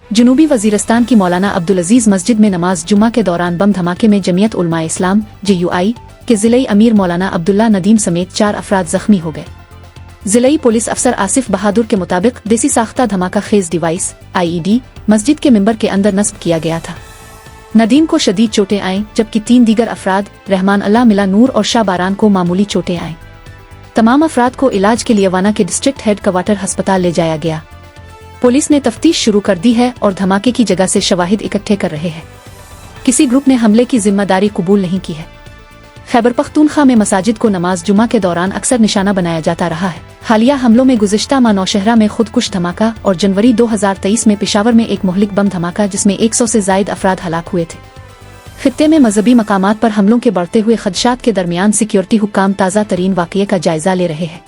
जनूबी वजीरस्तान की मौलाना अब्दुल अजीज मस्जिद में नमाज जुमा के दौरान बम धमाके में जमीयत उलमा इस्लाम JUI के जिले अमीर मौलाना अब्दुल्ला नदीम समेत 4 अफराद जख्मी हो गए। जिले पुलिस अफसर आसिफ बहादुर के मुताबिक देसी साख्ता धमाका खेज डिवाइस IED मस्जिद के मिंबर के अंदर नस्ब किया गया था। नदीम को शदीद चोटें आईं, जबकि 3 दीगर अफराद रहमान अल्लाह मिला नूर और शाह बारान को मामूली चोटें आईं। तमाम अफराद को इलाज के लिए वाना के डिस्ट्रिक्ट हेड क्वार्टर अस्पताल ले जाया गया। पुलिस ने तफ्तीश शुरू कर दी है और धमाके की जगह से शवाहिद इकट्ठे कर रहे हैं। किसी ग्रुप ने हमले की जिम्मेदारी कबूल नहीं की है। खैबर पख्तूनख्वा में मसाजिद को नमाज जुमा के दौरान अक्सर निशाना बनाया जाता रहा है। हालिया हमलों में गुज़िश्ता माह नौशहरा में खुदकुश धमाका और जनवरी 2023 में पेशावर में एक मुहलिक बम धमाका जिसमें 100 से ज़ायद अफराद हलाक हुए थे। खित्ते में मजहबी मकामात पर हमलों के बढ़ते हुए खदशात के दरमियान सिक्योरिटी हुक्काम ताज़ा तरीन वाक़ये का जायजा ले रहे हैं।